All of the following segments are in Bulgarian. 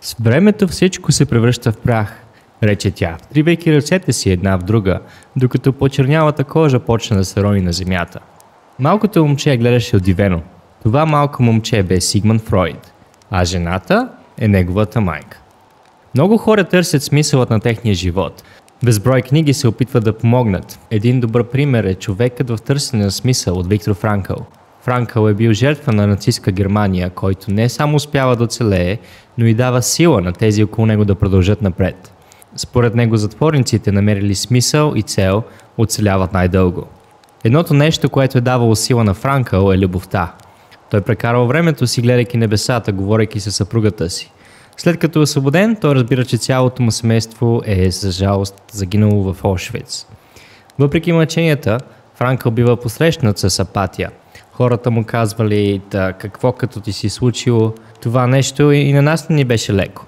С времето всичко се превръща в прах, рече тя, втривайки ръцете си една в друга, докато почернялата кожа почна да се рони на земята. Малкото момче гледаше удивено. Това малко момче бе Сигмунд Фройд, а жената е неговата майка. Много хора търсят смисълът на техния живот. Безброй книги се опитват да помогнат. Един добър пример е Човекът в търсене на смисъл от Виктор Франкъл. Франкъл е бил жертва на нацистска Германия, който не само успява да оцелее, но и дава сила на тези около него да продължат напред. Според него затворниците, намерили смисъл и цел, оцеляват най-дълго. Едното нещо, което е давало сила на Франкъл, е любовта. Той прекарал времето си, гледайки небесата, говорейки със съпругата си. След като е освободен, той разбира, че цялото му семейство е, за жалост, загинало в Аушвиц. Въпреки мъченията, Франкъл бива посрещнат с апатия. Хората му казвали, да, какво като ти си случило това нещо, и на нас не ни беше леко.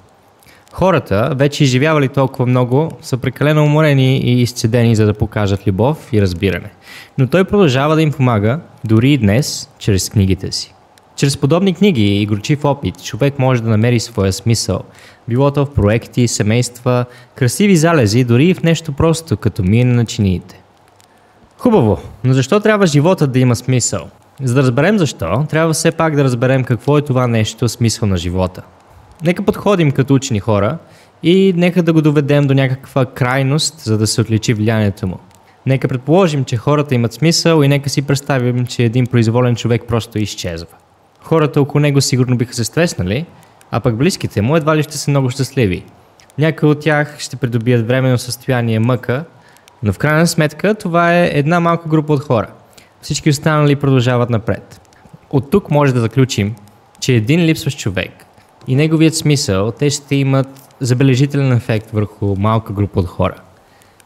Хората, вече изживявали толкова много, са прекалено уморени и изцедени, за да покажат любов и разбиране. Но той продължава да им помага, дори и днес, чрез книгите си. Чрез подобни книги и горчив опит, човек може да намери своя смисъл. Било то в проекти, семейства, красиви залези, дори и в нещо просто, като миене на чиниите. Хубаво, но защо трябва животът да има смисъл? За да разберем защо, трябва все пак да разберем какво е това нещо смисъл на живота. Нека подходим като учени хора и нека да го доведем до някаква крайност, за да се отличи влиянието му. Нека предположим, че хората имат смисъл и нека си представим, че един произволен човек просто изчезва. Хората около него сигурно биха се стреснали, а пък близките му едва ли ще са много щастливи. Някои от тях ще придобият временно състояние мъка, но в крайна сметка това е една малка група от хора. Всички останали продължават напред. От тук може да заключим, че един липсващ човек и неговият смисъл, те ще имат забележителен ефект върху малка група от хора.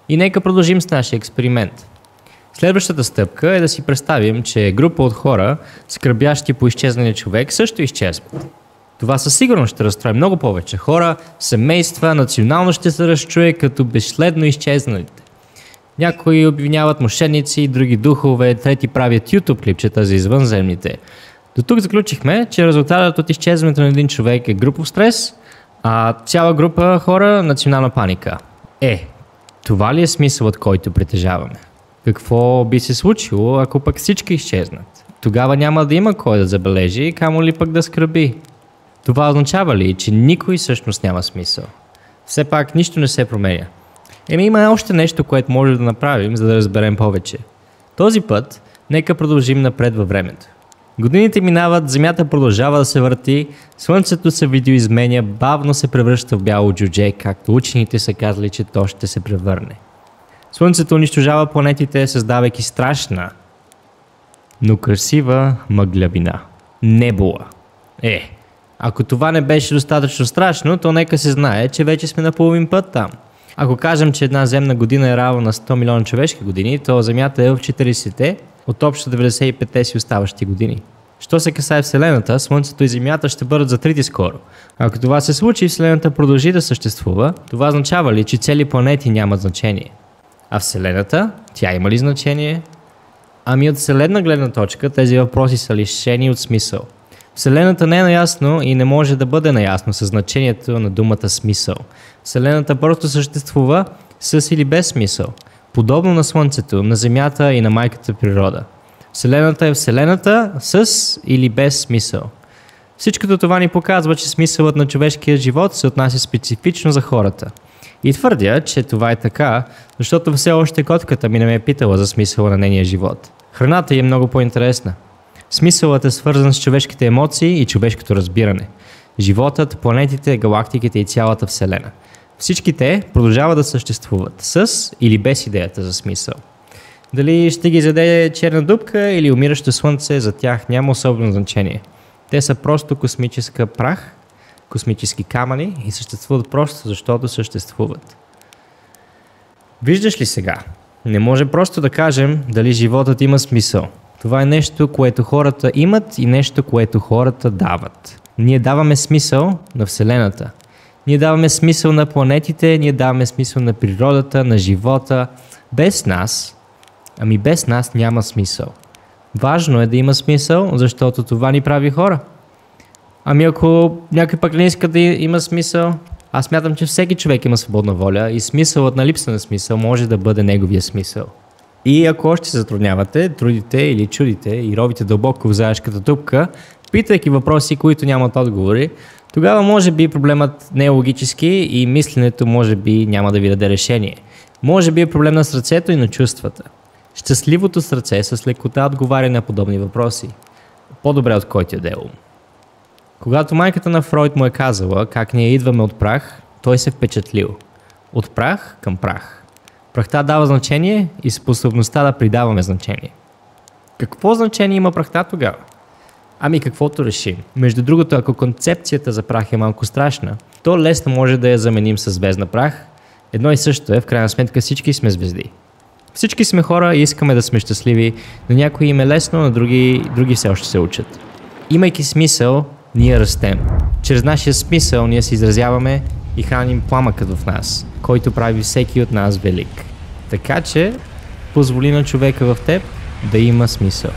И нека продължим с нашия експеримент. Следващата стъпка е да си представим, че група от хора, скърбящи по изчезналия човек, също изчезват. Това със сигурност ще разстрои много повече хора, семейства, национално ще се разчуе като безследно изчезналите. Някои обвиняват мошенници, други духове, трети правят YouTube клипчета за извънземните. До тук заключихме, че резултатът от изчезването на един човек е групов стрес, а цяла група хора – национална паника. Това ли е смисълът, който притежаваме? Какво би се случило, ако пък всички изчезнат? Тогава няма да има кой да забележи, камо ли пък да скърби. Това означава ли, че никой всъщност няма смисъл? Все пак нищо не се променя. Има още нещо, което може да направим, за да разберем повече. Този път, нека продължим напред във времето. Годините минават, земята продължава да се върти, слънцето се видоизменя, бавно се превръща в бяло джудже, както учените са казали, че то ще се превърне. Слънцето унищожава планетите, създавайки страшна, но красива мъглявина. Небула. Ако това не беше достатъчно страшно, то нека се знае, че вече сме на половин път там. Ако кажем, че една земна година е равна на 100 милиона човешки години, то Земята е в 40-те от общо 95-те си оставащи години. Що се касае Вселената, Слънцето и Земята ще бъдат затрити скоро. Ако това се случи и Вселената продължи да съществува, това означава ли, че цели планети нямат значение? А Вселената, тя има ли значение? От вселедна гледна точка тези въпроси са лишени от смисъл. Вселената не е наясно и не може да бъде наясно със значението на думата смисъл. Вселената просто съществува с или без смисъл, подобно на Слънцето, на Земята и на майката природа. Вселената е Вселената с или без смисъл. Всичкото това ни показва, че смисълът на човешкия живот се отнася специфично за хората. И твърдя, че това е така, защото все още котката ми не ме е питала за смисъла на нейния живот. Храната й е много по-интересна. Смисълът е свързан с човешките емоции и човешкото разбиране. Животът, планетите, галактиките и цялата Вселена. Всички те продължават да съществуват с или без идеята за смисъл. Дали ще ги заде черна дупка или умиращо слънце, за тях няма особено значение. Те са просто космическа прах, космически камъни и съществуват просто защото съществуват. Виждаш ли сега? Не може просто да кажем дали животът има смисъл. Това е нещо, което хората имат и нещо, което хората дават. Ние даваме смисъл на Вселената. Ние даваме смисъл на планетите, ние даваме смисъл на природата, на живота. Без нас няма смисъл. Важно е да има смисъл, защото това ни прави хора. Ами ако някой пък не иска да има смисъл, аз смятам, че всеки човек има свободна воля и смисълът на липса на смисъл може да бъде неговия смисъл. И ако още се затруднявате, трудите или чудите и робите дълбоко в заешката тупка, питайки въпроси, които нямат отговори, тогава може би проблемът не е логически и мисленето може би няма да ви даде решение. Може би е проблем на сърцето и на чувствата. Щастливото сърце с лекота отговаря на подобни въпроси. По-добре от който е дело. Когато майката на Фройд му е казала как ние идваме от прах, той се впечатлил. От прах към прах. Прахта дава значение и способността да придаваме значение. Какво значение има прахта тогава? Ами каквото решим. Между другото, ако концепцията за прах е малко страшна, то лесно може да я заменим с звездна прах. Едно и също е, в крайна сметка всички сме звезди. Всички сме хора и искаме да сме щастливи, но някои им е лесно, на други все още се учат. Имайки смисъл, ние растем. Чрез нашия смисъл ние се изразяваме и храним пламъкът в нас, който прави всеки от нас велик. Така че, позволи на човека в теб да има смисъл.